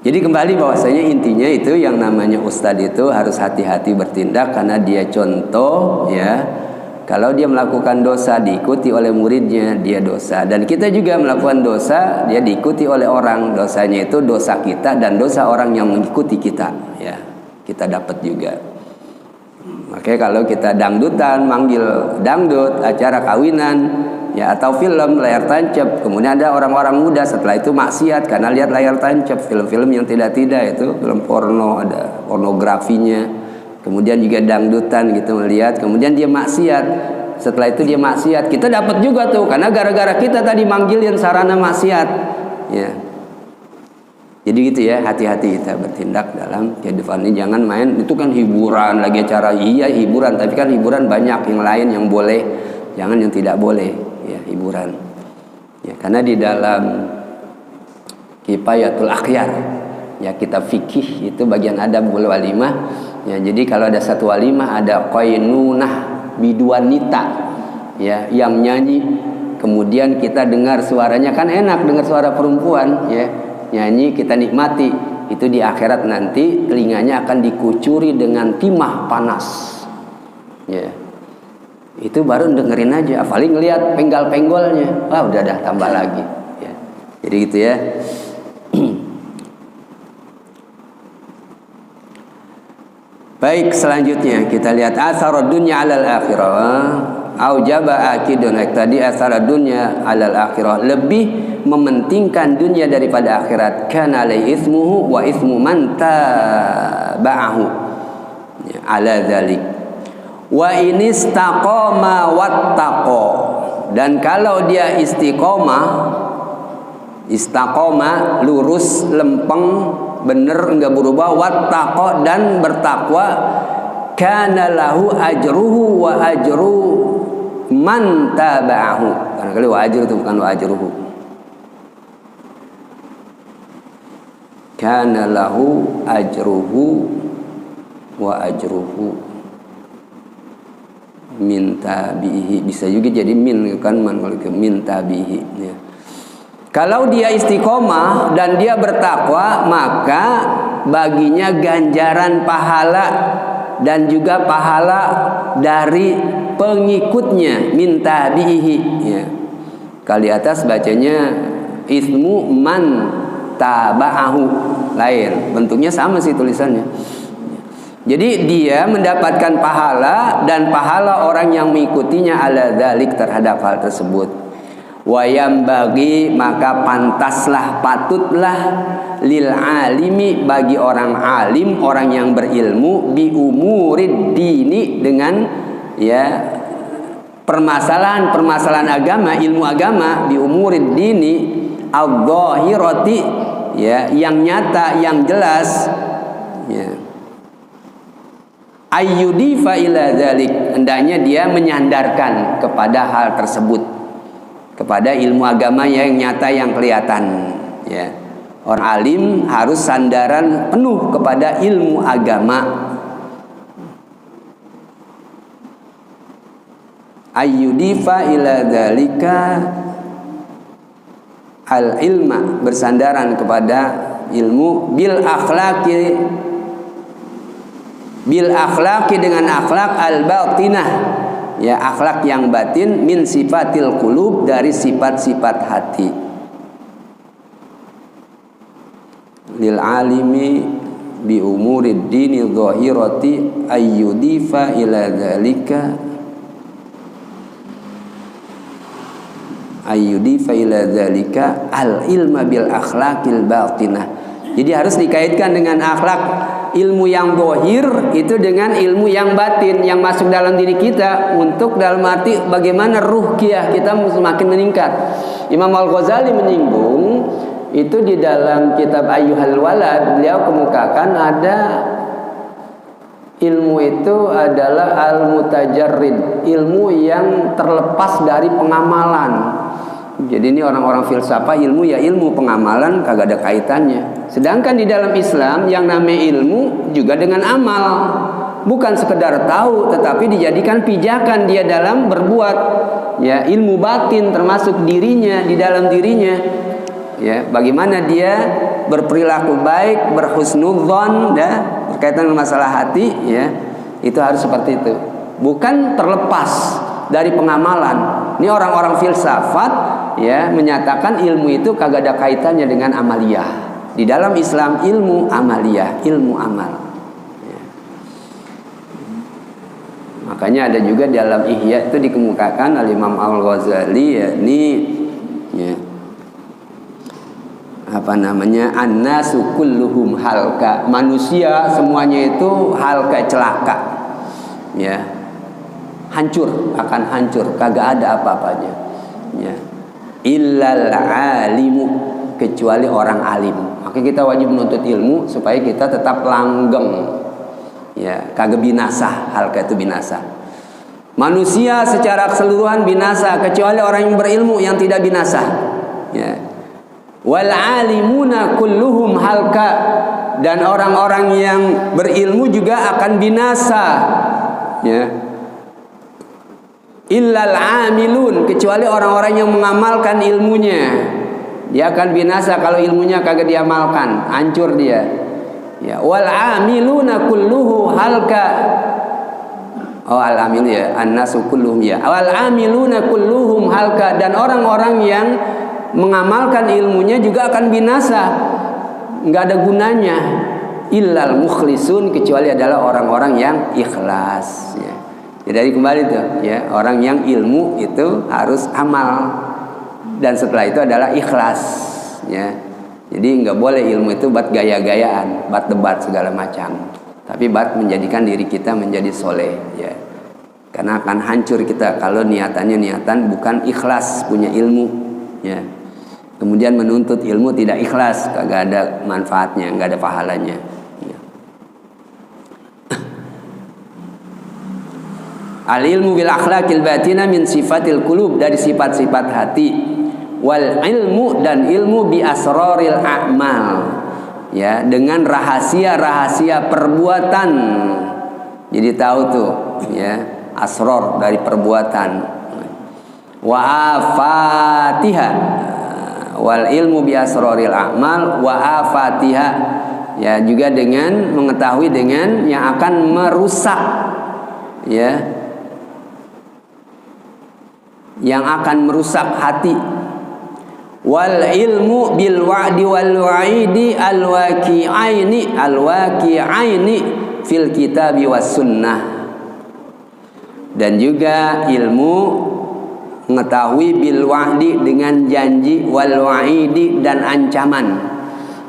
Jadi kembali bahwasanya intinya itu yang namanya ustadz itu harus hati-hati bertindak, karena dia contoh ya. Kalau dia melakukan dosa diikuti oleh muridnya, dia dosa. Dan kita juga melakukan dosa, dia diikuti oleh orang. Dosanya itu dosa kita dan dosa orang yang mengikuti kita ya. Kita dapat juga. Makanya kalau kita dangdutan, manggil dangdut, acara kawinan ya, atau film layar tancap, kemudian ada orang-orang muda setelah itu maksiat karena lihat layar tancap, film-film yang tidak-tidak itu, film porno, ada pornografinya. Kemudian juga dangdutan gitu melihat, kemudian dia maksiat. Setelah itu dia maksiat, kita dapat juga tuh, karena gara-gara kita tadi manggilin sarana maksiat ya. Jadi gitu ya, hati-hati kita bertindak dalam kehidupan ini. Jangan main, itu kan hiburan lagi acara, iya hiburan, tapi kan hiburan banyak yang lain yang boleh, jangan yang tidak boleh ya, hiburan ya. Karena di dalam Kifayatul Akhyar ya, kitab fikih itu bagian adabul walimah ya. Jadi kalau ada satu walimah ada qainunah biduanita ya, yang nyanyi, kemudian kita dengar suaranya, kan enak dengar suara perempuan ya, nyanyi kita nikmati. Itu di akhirat nanti telinganya akan dikucuri dengan timah panas ya. Itu baru dengerin aja, paling ngelihat penggal-penggolnya, wah udah dah tambah lagi ya. Jadi gitu ya. Baik, selanjutnya kita lihat asarud dunya 'alal akhirah. Aujaba akidun, tadi asarud dunya 'alal akhirah, lebih mementingkan dunia daripada akhirat. Kana alai ismuhu wa ismu man tabahu ya, ala dzalik. Wa in istaqama wattaqa, dan kalau dia istiqomah lurus lempeng bener enggak berubah, wattaqa dan bertakwa, kana lahu ajruhu wa ajru man tabahu. Karena kali wa ajru itu bukan wa ajruhu. Kana lahu ajruhu wa ajruhu min tabihi, bisa juga jadi min kan, man min tabihi ya. Kalau dia istiqomah dan dia bertakwa, maka baginya ganjaran pahala dan juga pahala dari pengikutnya, min tabi'ihi, ya. Kali atas bacanya ismu man taba'ahu, lain, bentuknya sama sih tulisannya. Jadi dia mendapatkan pahala dan pahala orang yang mengikutinya ala dzalik, terhadap hal tersebut. Wayam bagi, maka pantaslah, patutlah, lil alimi, bagi orang alim, orang yang berilmu, bi umurid dini, dengan ya permasalahan agama, ilmu agama, bi umurid dini adh-dhahirati, ya, yang nyata, yang jelas, ya. Ayyudifa ila dzalik, hendaknya dia menyandarkan kepada hal tersebut, kepada ilmu agama yang nyata, yang kelihatan, ya. Orang alim harus sandaran penuh kepada ilmu agama. Ayyudifa ila dzalika al ilma, bersandaran kepada ilmu, bil akhlaqi, dengan akhlak al batinah, ya, akhlak yang batin, min sifatil qulub, dari sifat-sifat hati. Lil alimi bi umurid dini dhahirati ayyudifa ila dzalika al ilma bil akhlaqil batinah. Jadi harus dikaitkan dengan akhlak, ilmu yang zahir itu dengan ilmu yang batin yang masuk dalam diri kita, untuk dalam arti bagaimana ruhiyah kita semakin meningkat. Imam Al-Ghazali menyinggung itu di dalam kitab Ayyuhal Walad. Beliau kemukakan ada ilmu itu adalah al-mutajarrid, ilmu yang terlepas dari pengamalan. Jadi ini orang-orang filsafah, ilmu ya ilmu, pengamalan kagak ada kaitannya. Sedangkan di dalam Islam yang namanya ilmu juga dengan amal, bukan sekedar tahu, tetapi dijadikan pijakan dia dalam berbuat. Ya, ilmu batin termasuk dirinya, di dalam dirinya. Ya, bagaimana dia berperilaku baik, berhusnudzon, ya, berkaitan dengan masalah hati, ya, itu harus seperti itu. Bukan terlepas dari pengamalan. Ini orang-orang filsafat, ya, menyatakan ilmu itu kagak ada kaitannya dengan amaliyah. Di dalam Islam ilmu amaliyah, ilmu amal, ya. Makanya ada juga dalam Ihya itu dikemukakan oleh Imam Al-Ghazali, yakni, ya, annasu kulluhum halka, manusia semuanya itu halka, celaka, ya, hancur, akan hancur, kagak ada apa-apanya, ya. Illal alimu, kecuali orang alim. Maka kita wajib menuntut ilmu supaya kita tetap langgeng, ya, kagak binasa, halka itu binasa. Manusia secara keseluruhan binasa kecuali orang yang berilmu yang tidak binasa, ya. Wal alimuna kulluhum halka, dan orang-orang yang berilmu juga akan binasa, ya. Illal amilun, kecuali orang-orang yang mengamalkan ilmunya, dia akan binasa kalau ilmunya kagak diamalkan, hancur dia. Ya, wal amiluna kulluhu halka. Oh, al amil, ya, annasu kulluhum, ya. Wal amiluna kulluhum halka, dan orang-orang yang mengamalkan ilmunya juga akan binasa, enggak ada gunanya. Illal mukhlisun, kecuali adalah orang-orang yang ikhlas, ya. Jadi kembali tuh, ya, orang yang ilmu itu harus amal, dan setelah itu adalah ikhlas, ya. Jadi nggak boleh ilmu itu buat gaya-gayaan, buat debat segala macam, tapi buat menjadikan diri kita menjadi soleh, ya. Karena akan hancur kita kalau niatannya niatan bukan ikhlas punya ilmu, ya. Kemudian menuntut ilmu tidak ikhlas, kagak ada manfaatnya, nggak ada pahalanya. Al-ilmu bil akhlaqil batina min sifatil qulub, dari sifat-sifat hati. Wal ilmu, dan ilmu bi asraril a'mal, ya, dengan rahasia-rahasia perbuatan. Jadi tahu tuh, ya, asrar dari perbuatan. Wa afatiha, wal ilmu bi asraril a'mal wa afatiha, ya, juga dengan mengetahui dengan yang akan merusak, ya, yang akan merusak hati. Wal ilmu bil wa'di wal wa'idi al waqi'aini fil kitabi was sunnah. Dan juga ilmu mengetahui bil wa'di dengan janji, wal wa'idi dan ancaman.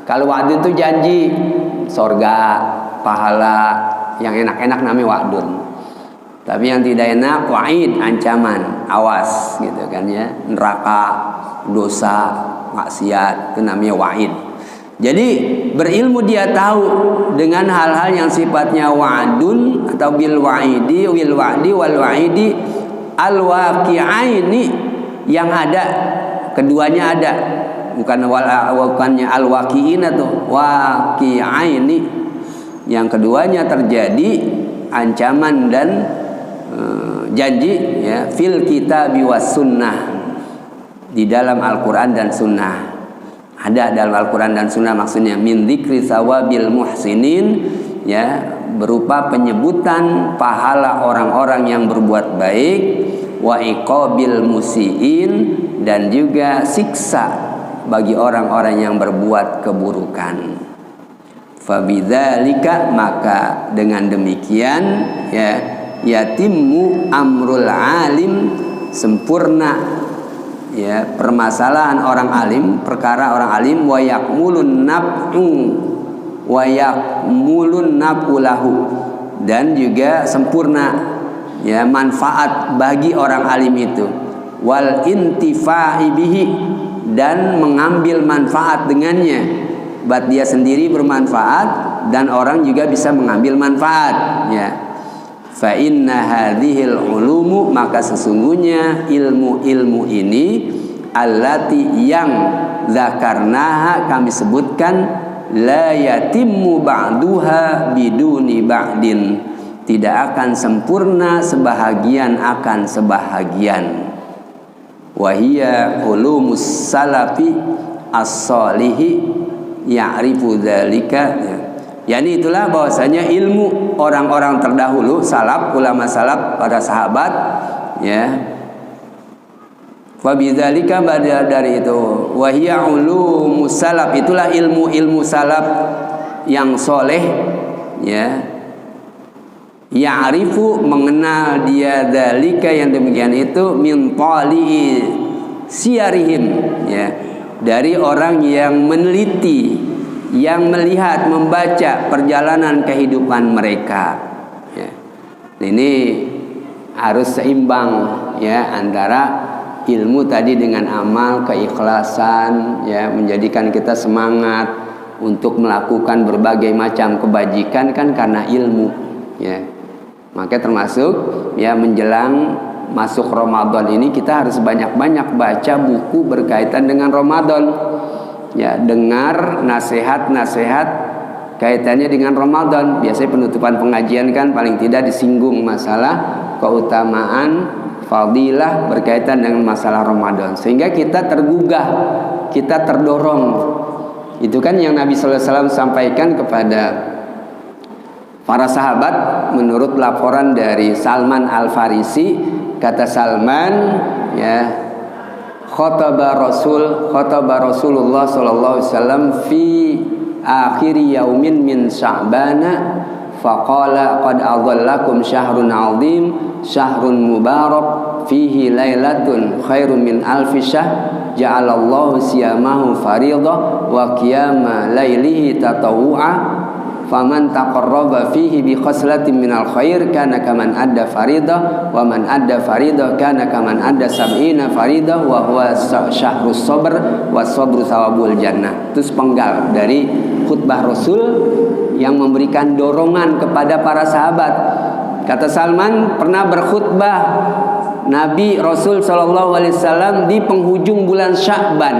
Kalau wa'di itu janji surga, pahala, yang enak-enak namanya wa'dun. Tapi yang tidak enak wa'id, ancaman, awas gitu kan ya, neraka, dosa, maksiat, itu namanya wa'id. Jadi berilmu dia tahu dengan hal-hal yang sifatnya wa'dun atau bil wa'idi, wil wa'di wal wa'idi al waqi'aini, yang ada keduanya ada, bukannya al waqi'ina tuh, waqi'aini, yang keduanya terjadi, ancaman dan janji, ya, fil kitabi was sunnah, di dalam Al-Quran dan Sunnah. Ada dalam Al-Quran dan Sunnah, maksudnya min dzikri thawabil muhsinin, ya, berupa penyebutan pahala orang-orang yang berbuat baik, wa iqabil musiin, dan juga siksa bagi orang-orang yang berbuat keburukan. Fabidzalika, maka dengan demikian, ya, yatimmu amrul alim, sempurna, ya, permasalahan orang alim, perkara orang alim, wa yakmulun naf'ulahu, dan juga sempurna, ya, manfaat bagi orang alim itu, wal intifa'i bihi, dan mengambil manfaat dengannya, buat dia sendiri bermanfaat dan orang juga bisa mengambil manfaat, ya. Fa inna hadhil ulumu, maka sesungguhnya ilmu-ilmu ini, allati, yang zakarnaha, kami sebutkan, la yatimmu ba'duha biduni ba'din, tidak akan sempurna sebahagian akan sebahagian. Wahia ulumus salafi as-solihi ya'rifu dzalika, yakni itulah bahwasanya ilmu orang-orang terdahulu, salaf, ulama salaf, para sahabat, ya. Wa bidzalika, dari itu, wa hiya ulumus salaf, itulah ilmu-ilmu salaf yang soleh, ya. Ya'rifu, mengenal dia, dzalika, yang demikian itu, min tali'i siyarihim, ya, dari orang yang meneliti, yang melihat, membaca perjalanan kehidupan mereka, ya. Ini harus seimbang, ya, antara ilmu tadi dengan amal, keikhlasan, ya, menjadikan kita semangat untuk melakukan berbagai macam kebajikan, kan karena ilmu, ya. Maka termasuk, ya, menjelang masuk Ramadan ini kita harus banyak-banyak baca buku berkaitan dengan Ramadan, ya, dengar nasihat-nasihat kaitannya dengan Ramadan. Biasanya penutupan pengajian kan paling tidak disinggung masalah keutamaan, fadilah berkaitan dengan masalah Ramadan, sehingga kita tergugah, kita terdorong. Itu kan yang Nabi sallallahu alaihi wasallam sampaikan kepada para sahabat menurut laporan dari Salman Al-Farisi. Kata Salman, ya, khotaba Rasulullah sallallahu alaihi wasallam fi akhir yaumin min Sya'bana faqala qad adhallakum syahrun 'azim syahrun mubarak fihi lailatun khairum min alfi syahr ja'alallahu siyamahu fariidah wa qiyama lailihi tatawwu'a faman taqarraba fihi bi khaslatin minal khair kana kaman adda faridah wa man adda faridah kana kaman adda sab'ina faridah wa huwa syahrus sabr wa sabru thawabul jannah. Itu sepenggal dari khutbah Rasul yang memberikan dorongan kepada para sahabat. Kata Salman, pernah berkhutbah Nabi Rasul sallallahu alaihi wasallam di penghujung bulan Sya'ban.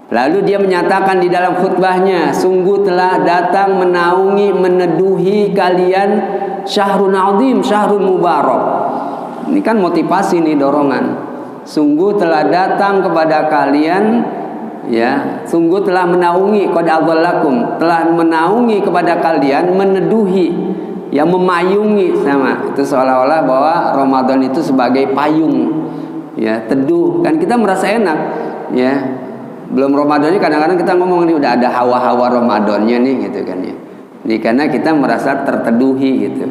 Lalu dia menyatakan di dalam khutbahnya, sungguh telah datang menaungi, meneduhi kalian syahrun azim, syahrun mubarak. Ini kan motivasi nih, dorongan. Sungguh telah datang kepada kalian ya, sungguh telah menaungi qad adzallakum, telah menaungi kepada kalian, meneduhi, yang memayungi, sama itu seolah-olah bahwa Ramadan itu sebagai payung, ya, teduh. Kan kita merasa enak, ya, belum Ramadannya kadang-kadang kita ngomong ini udah ada hawa-hawa Ramadannya nih, gitu kan ya. Ini karena kita merasa terteduhi gitu,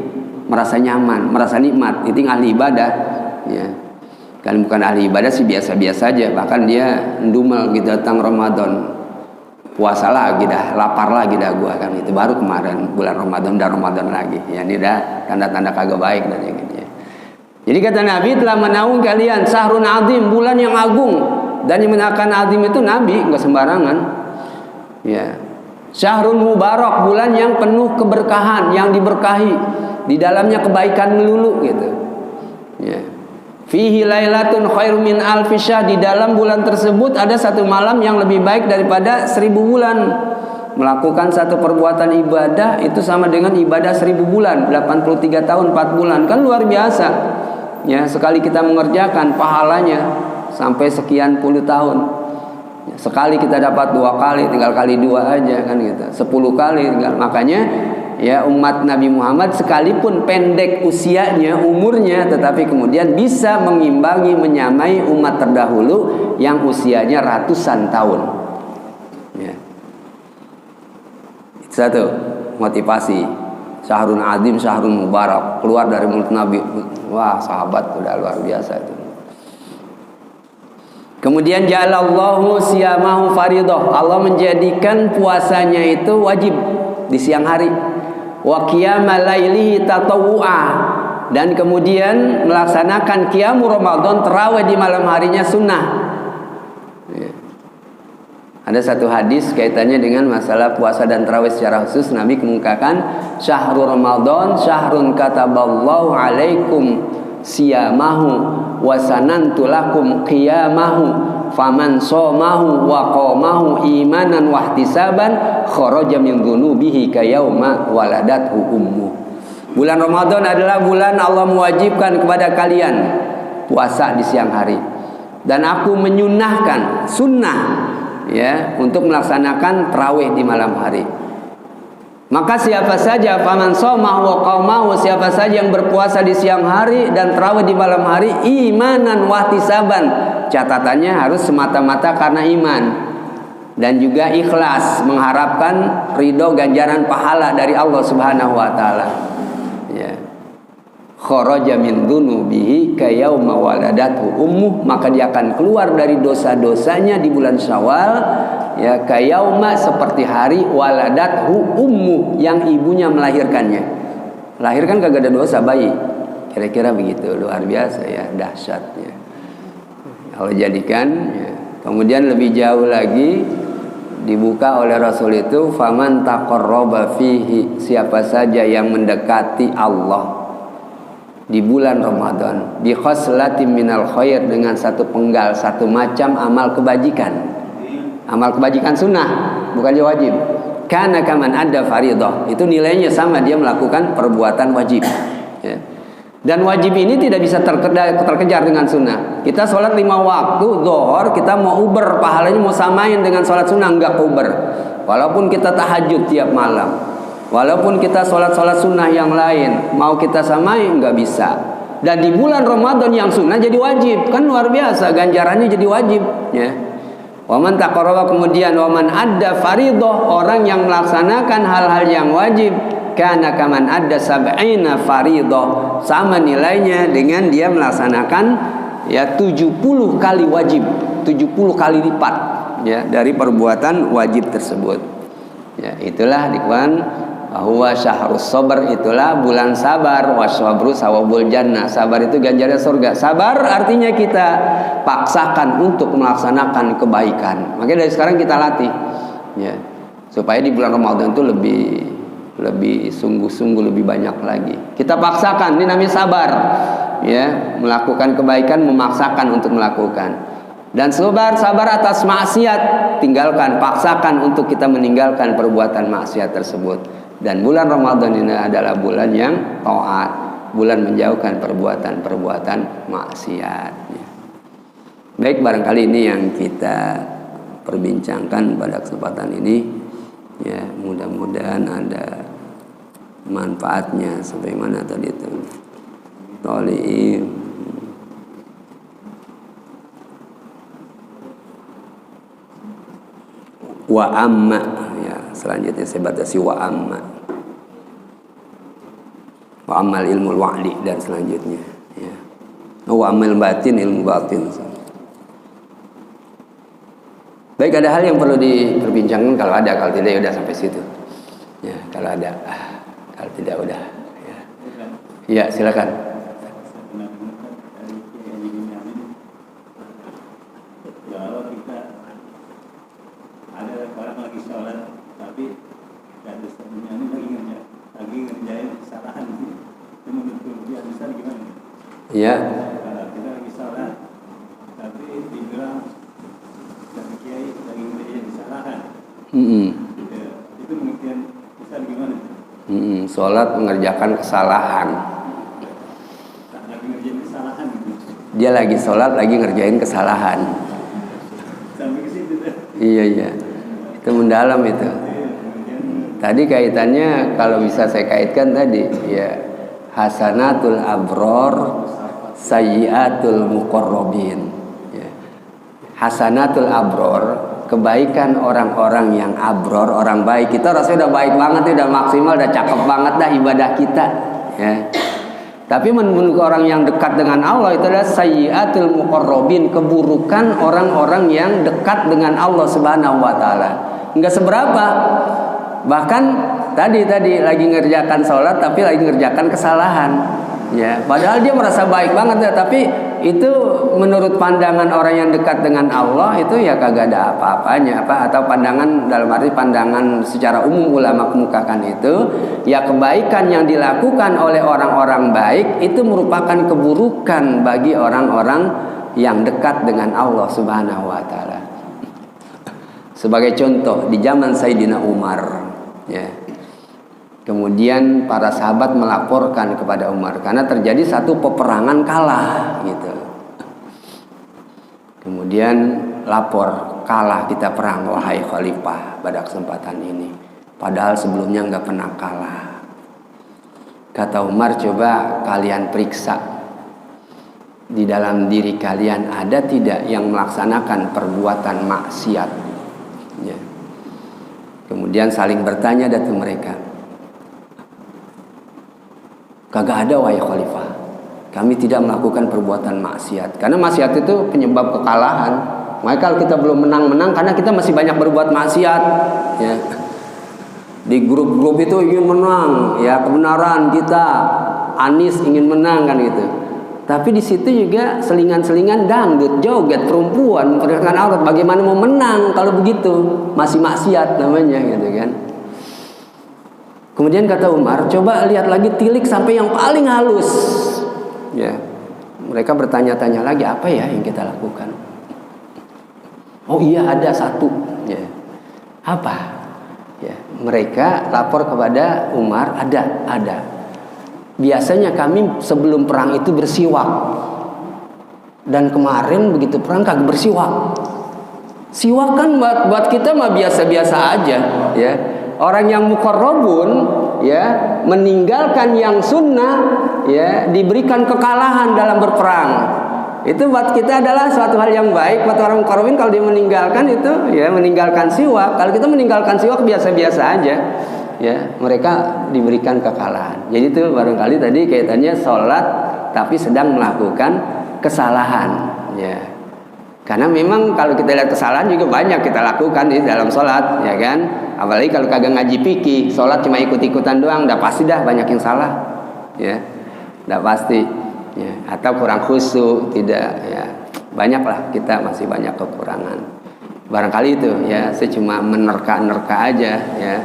merasa nyaman, merasa nikmat. Itu ahli ibadah, ya. Kan bukan ahli ibadah sih biasa-biasa aja, bahkan dia ndumel gitu datang Ramadan. Puasa lagi dah, lapar lagi dah gua kan, itu baru kemarin bulan Ramadan dan Ramadan lagi. Ya ini dah tanda-tanda kagak baik dan gitu ya. Jadi kata Nabi telah menaungi kalian syahrun azim, bulan yang agung. Dan yang menakan azim itu Nabi, enggak sembarangan. Ya. Syahrul mubarak, bulan yang penuh keberkahan, yang diberkahi, di dalamnya kebaikan melulu gitu. Ya. Fihi lailatun khairum min alfi syahr, di dalam bulan tersebut ada satu malam yang lebih baik daripada 1000 bulan. Melakukan satu perbuatan ibadah itu sama dengan ibadah 1000 bulan, 83 tahun 4 bulan. Kan luar biasa. Ya, sekali kita mengerjakan pahalanya sampai sekian puluh tahun. Sekali kita dapat 2 kali, tinggal kali 2 aja kan gitu. 10 kali tinggal. Makanya ya umat Nabi Muhammad sekalipun pendek usianya, umurnya, tetapi kemudian bisa mengimbangi, menyamai umat terdahulu yang usianya ratusan tahun. Ya. Itu satu motivasi. Syahrun azim, syahrun mubarak, keluar dari mulut Nabi. Wah, sahabat udah luar biasa itu. Kemudian ja'alallahu siyamahu faridah. Allah menjadikan puasanya itu wajib di siang hari. Wa qiyamal lailihi tatawwu'a. Dan kemudian melaksanakan qiyamul Ramadan, tarawih di malam harinya sunnah. Ya. Ada satu hadis kaitannya dengan masalah puasa dan tarawih secara khusus. Nabi kemukakan syahrul Ramadan syahrun kataballahu alaikum siyamahu wa sanantu lakum qiyamahu faman somahu wa qamahu imanan wa ihtisaban kharaja min dhunubihi kayauma waladathu ummu. Bulan Ramadan adalah bulan Allah mewajibkan kepada kalian puasa di siang hari, dan aku menyunahkan sunnah ya untuk melaksanakan tarawih di malam hari. Maka siapa saja faman somahu wa qamahu, siapa saja yang berpuasa di siang hari dan tarawih di malam hari imanan wa ihtisaban, catatannya harus semata-mata karena iman dan juga ikhlas mengharapkan ridho ganjaran pahala dari Allah Subhanahu wa taala. Ya. Kharaja min dzunubihi kayauma waladathu ummuh, maka dia akan keluar dari dosa-dosanya di bulan Syawal ya, kayauma seperti hari waladathu ummuh, yang ibunya melahirkannya. Lahirkan kagak ada dosa bayi. Kira-kira begitu, luar biasa ya, dahsyatnya. Allah jadikan ya. Kemudian lebih jauh lagi dibuka oleh Rasul itu faman taqarraba fihi, siapa saja yang mendekati Allah di bulan Ramadan bi khaslatin minal khair, dengan satu penggal, satu macam amal kebajikan. Amal kebajikan sunnah, bukan dia wajib. Kana kaman ada faridah, itu nilainya sama dia melakukan perbuatan wajib ya. Dan wajib ini tidak bisa terkejar dengan sunnah. Kita sholat 5 waktu zuhur, kita mau uber pahalanya, mau samain dengan sholat sunnah, enggak uber. Walaupun kita tahajud tiap malam, walaupun kita sholat-sholat sunnah yang lain, mau kita samai enggak bisa. Dan di bulan Ramadan yang sunnah jadi wajib, kan luar biasa ganjarannya jadi wajib ya. Waman taqarraba, kemudian waman adda faridah, orang yang melaksanakan hal-hal yang wajib, kana kaman adda sab'ina faridah, sama nilainya dengan dia melaksanakan ya 70 kali wajib, 70 kali lipat ya dari perbuatan wajib tersebut. Ya, itulah dikwan huwa syahrus sabr, itulah bulan sabar, wasabru sawabul jannah. Sabar itu ganjarannya surga. Sabar artinya kita paksakan untuk melaksanakan kebaikan. Makanya dari sekarang kita latih ya, supaya di bulan Ramadan itu lebih sungguh-sungguh, lebih banyak lagi. Kita paksakan, ini namanya sabar ya, melakukan kebaikan, memaksakan untuk melakukan. Dan sabar atas maksiat, tinggalkan, paksakan untuk kita meninggalkan perbuatan maksiat tersebut. Dan bulan Ramadan ini adalah bulan yang taat, bulan menjauhkan perbuatan-perbuatan maksiat. Baik, barangkali ini yang kita perbincangkan pada kesempatan ini, ya mudah-mudahan ada manfaatnya. Sampai mana tadi itu? Toli'im wa amma, ya selanjutnya saya batasi wa amma. Wa ammal ilmu wa'li dan selanjutnya, ya. Wa ammal batin ilmu batin. Baik, ada hal yang perlu diperbincangkan. Kalau ada, kalau tidak ya udah sampai situ. Ya, kalau ada, kalau tidak udah. Ya, ya silakan. Kalau kita ada orang lagi sholat, tapi ada sebelumnya ini lagi ngerjain kesalahan, itu menurut dia besar gimana? Ya. Kalau kita lagi sholat, tapi dibilang dari kiai lagi ngerjain kesalahan, itu pengertian besar gimana? Sholat mengerjakan kesalahan. Lagi ngerjain kesalahan. Dia lagi sholat, lagi ngerjain kesalahan. Sampai ke situ deh. Iya. Itu mendalam itu. Tadi kaitannya kalau bisa saya kaitkan tadi, ya hasanatul abror, sayyiatul muqarrabin. Ya. Hasanatul abror, kebaikan orang-orang yang abror, orang baik. Kita rasanya udah baik banget, udah maksimal, udah cakep banget dah ibadah kita, ya. Tapi menurut orang yang dekat dengan Allah itu adalah sayyiatul muqarrabin, keburukan orang-orang yang dekat dengan Allah Subhanahu wa taala. Enggak seberapa. Bahkan tadi lagi ngerjakan sholat tapi lagi ngerjakan kesalahan. Ya, padahal dia merasa baik banget ya, tapi itu menurut pandangan orang yang dekat dengan Allah itu ya kagak ada apa-apanya, atau pandangan dalam arti pandangan secara umum ulama kemukakan itu ya kebaikan yang dilakukan oleh orang-orang baik itu merupakan keburukan bagi orang-orang yang dekat dengan Allah Subhanahu wa taala. Sebagai contoh di zaman Sayyidina Umar, ya. Kemudian para sahabat melaporkan kepada Umar karena terjadi satu peperangan kalah gitu. Kemudian lapor, kalah kita perang wahai khalifah pada kesempatan ini. Padahal sebelumnya nggak pernah kalah. Kata Umar, coba kalian periksa di dalam diri kalian ada tidak yang melaksanakan perbuatan maksiat. Ya. Kemudian saling bertanya dari mereka. Kagak ada wahai khalifah. Kami tidak melakukan perbuatan maksiat. Karena maksiat itu penyebab kekalahan. Maka kalau kita belum menang-menang karena kita masih banyak berbuat maksiat, ya. Di grup-grup itu ingin menang, ya kebenaran kita. Anies ingin menang kan gitu. Tapi di situ juga selingan-selingan dangdut, joget, perempuan, memperlihatkan aurat. Bagaimana mau menang kalau begitu? Masih maksiat namanya gitu kan. Kemudian kata Umar, coba lihat lagi, tilik sampai yang paling halus. Ya, mereka bertanya-tanya lagi, apa ya yang kita lakukan? Oh iya, ada satu. Ya. Apa? Ya, mereka lapor kepada Umar, ada. Biasanya kami sebelum perang itu bersiwak. Dan kemarin begitu perang kagak bersiwak. Siwak kan buat kita mah biasa-biasa aja, ya. Orang yang muqarrabun, ya, meninggalkan yang sunnah, ya, diberikan kekalahan dalam berperang. Itu buat kita adalah suatu hal yang baik. Buat orang muqarrabin kalau dia meninggalkan itu, ya, meninggalkan siwak. Kalau kita meninggalkan siwak biasa-biasa aja, ya, mereka diberikan kekalahan. Jadi itu barangkali tadi kaitannya sholat tapi sedang melakukan kesalahan, ya. Karena memang kalau kita lihat kesalahan juga banyak kita lakukan di dalam sholat, ya kan? Apalagi kalau kagak ngaji fikih, sholat cuma ikut-ikutan doang, udah pasti dah banyak yang salah, ya, udah pasti, ya. Atau kurang khusyuk, tidak, ya, banyaklah kita masih banyak kekurangan. Barangkali itu, ya, saya cuma menerka-nerka aja, ya.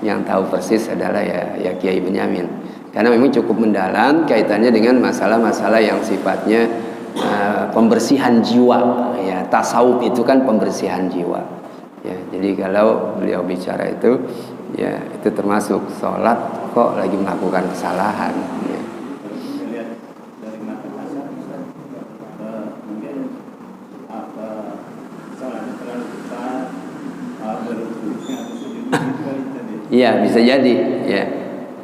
Yang tahu persis adalah ya Kiai Benyamin. Karena memang cukup mendalam kaitannya dengan masalah-masalah yang sifatnya pembersihan jiwa, ya. Tasawuf itu kan pembersihan jiwa, ya. Jadi kalau beliau bicara itu, ya, itu termasuk sholat kok lagi melakukan kesalahan, ya. Dari mata kasar, mungkin sholatnya terlalu cepat, Iya, bisa jadi ya.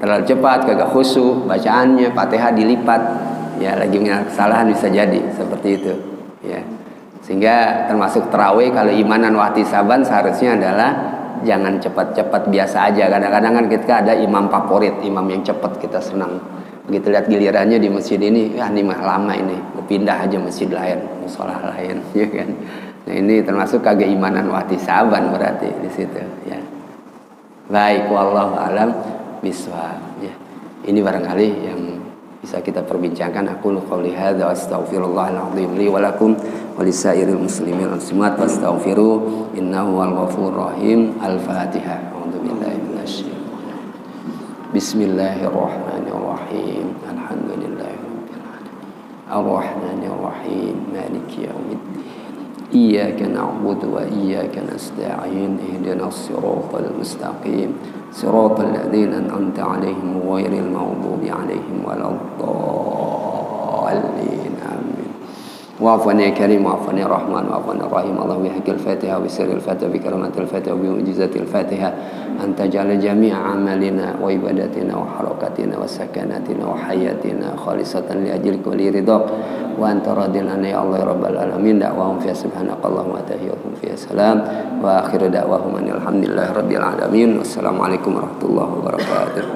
Terlalu cepat, kagak khusyuk, bacaannya Fatihah dilipat. Ya, lagi kesalahan bisa jadi seperti itu, ya. Sehingga termasuk tarawih kalau imanan wahtisaban seharusnya adalah jangan cepat-cepat, biasa aja. Kadang-kadang kan kita ada imam favorit, imam yang cepat kita senang. Begitu lihat gilirannya di masjid ini, ya ini mah lama ini, pindah aja masjid lain, musola lain, ya kan. Nah, ini termasuk kagak imanan wahtisaban berarti di situ, ya. Baik, wallahu alam bishawab, ya. Ini barangkali yang bisa kita perbincangkan. Aku qouli hadza wa astaghfirullahal azim li wa lakum wa lisairil muslimin wal muslimat wastaghfiru innahu wal ghafurur rahim. Al-Fatihah. A'udzu billahi minasy syaithanir rajim. Bismillahirrahmanirrahim. Alhamdulillahirabbil alamin. Arrahmanir rahim. Maliki yaumiddin. Iyyaka na'budu wa iyyaka nasta'in. Ihdinas siratal mustaqim. Siratal ladzina an'amta 'alaihim ghairil maghdubi 'alaihim waladdallin. Amin. Wa'afani ya karim, wa'afani ya rahman, wa'afani ya rahim. Allah bihaqil Fatiha wa sirril Fatiha bi karamatil Fatiha wa bi mu'jizatil Fatiha. Anta ja'ala jami'a amalina wa ibadatina wa harakatina wa sakanatina wa hayatina khalisatan li ajlika wa li ridhak. Wa anta radin anna ya Allah ya rabbal alamin. Da'wahum fiha subhanakallahumma wa tahiyyatuhum fiha salam. Wa akhiru da'wahum alhamdulillahi rabbil alamin. Wassalamualaikum warahmatullahi wabarakatuh.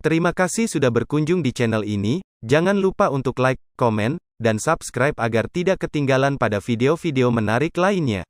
Terima kasih sudah berkunjung di channel ini. Jangan lupa untuk like, komen, dan subscribe agar tidak ketinggalan pada video-video menarik lainnya.